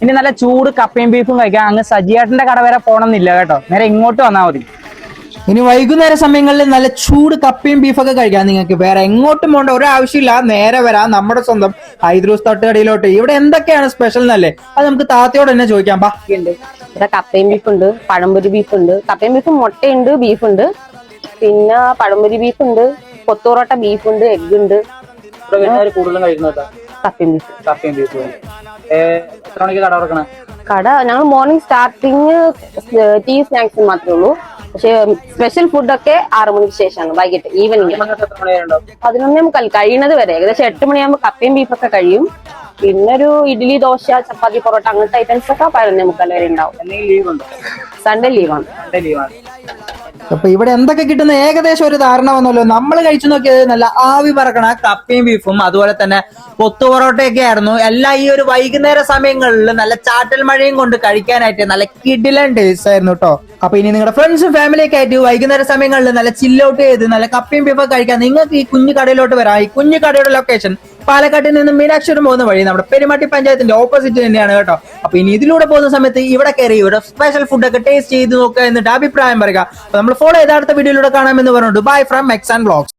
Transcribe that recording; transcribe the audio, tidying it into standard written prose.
ഇനി നല്ല ചൂട് കപ്പയും ബീഫും കഴിക്കാം. അങ്ങ് സജിയേട്ടന്റെ കട വരെ പോണമെന്നില്ല കേട്ടോ, നേരെ ഇങ്ങോട്ട് വന്നാൽ മതി. ഇനി വൈകുന്നേര സമയങ്ങളിൽ നല്ല ചൂട് കപ്പയും ബീഫൊക്കെ കഴിക്കാം. നിങ്ങൾക്ക് വേറെ എങ്ങോട്ടും പോകേണ്ട ഒരാവശ്യമില്ല, നേരെ വരാം നമ്മുടെ സ്വന്തം ഹൈദ്രൂസ് തട്ടുകടയിലോട്ട്. ഇവിടെ എന്തൊക്കെയാണ് സ്പെഷ്യൽ എന്നല്ലേ, അത് നമുക്ക് താത്തയോട് തന്നെ ചോദിക്കാം. ബാക്കിയുണ്ട് ഇവിടെ കപ്പയും ബീഫുണ്ട്, പഴംപൊരി ബീഫുണ്ട്, കപ്പയും ബീഫും മുട്ടയുണ്ട്, ബീഫുണ്ട്, പിന്നെ പഴംപൊരി ബീഫുണ്ട്, കൊത്തൂറോട്ട ബീഫുണ്ട്, എഗ് ഉണ്ട്. കൂടുതലും കഴിക്കുന്നത് കപ്പയും ബീഫ്. കപ്പയും ബീഫും. എത്ര മണിക്ക് കട തുറക്കണേ? കട ഞങ്ങൾ മോർണിംഗ് സ്റ്റാർട്ടിങ് ടീ സ്നാക്സ് മാത്രമേ ഉള്ളൂ. പക്ഷെ സ്പെഷ്യൽ ഫുഡൊക്കെ 6 മണിക്ക് ശേഷമാണ്, വൈകിട്ട് ഈവനിങ് 11:45 കഴിയുന്നത് വരെ. ഏകദേശം 8 മണിയാകുമ്പോൾ കപ്പയും ബീഫൊക്കെ കഴിയും. പിന്നെ ഒരു ഇഡ്ഡലി, ദോശ, ചപ്പാത്തി, പൊറോട്ട അങ്ങനത്തെ ഐറ്റംസ് ഒക്കെ 11:45 വരെ ഉണ്ടാവും. സൺഡേ ലീവാണ്. അപ്പൊ ഇവിടെ എന്തൊക്കെ കിട്ടുന്ന ഏകദേശം ഒരു ധാരണ വന്നല്ലോ. നമ്മൾ കഴിച്ചു നോക്കിയത് നല്ല ആവി പറക്കണ കപ്പയും ബീഫും അതുപോലെ തന്നെ കൊത്തു പൊറോട്ടയൊക്കെ ആയിരുന്നു. എല്ലാം ഈ ഒരു വൈകുന്നേര സമയങ്ങളിൽ നല്ല ചാറ്റൽ മഴയും കൊണ്ട് കഴിക്കാനായിട്ട് നല്ല കിടിലൻ ടേസ്റ്റ് ആയിരുന്നു കേട്ടോ. അപ്പൊ ഇനി നിങ്ങളുടെ ഫ്രണ്ട്സും ഫാമിലിയൊക്കെ ആയിട്ട് വൈകുന്നേര സമയങ്ങളിൽ നല്ല ചില്ലൗട്ട് ചെയ്ത് നല്ല കപ്പയും ബീഫൊക്കെ കഴിക്കാൻ നിങ്ങൾക്ക് ഈ കുഞ്ഞു കടയിലോട്ട് വരാം. ഈ കുഞ്ഞു കടയുടെ ലൊക്കേഷൻ പാലക്കാട്ടിൽ നിന്ന് മീനാക്ഷിപുരം പോകുന്ന വഴി നമ്മുടെ പെരുമാട്ടി പഞ്ചായത്തിന്റെ ഓപ്പോസിറ്റ് തന്നെയാണ് കേട്ടോ. അപ്പൊ ഇനി ഇതിലൂടെ പോകുന്ന സമയത്ത് ഇവിടെ കയറി ഇവിടെ സ്പെഷ്യൽ ഫുഡൊക്കെ ടേസ്റ്റ് ചെയ്ത് നോക്കുക, എന്നിട്ട് അഭിപ്രായം പറയുക. അപ്പൊ നമ്മൾ ഫോളോ ചെയ്ത അടുത്ത വീഡിയോയിലൂടെ കാണാമെന്ന് പറഞ്ഞിട്ട് ബൈ ഫ്രം മെക്സ് ആൻഡ് വ്ളോഗ്സ്.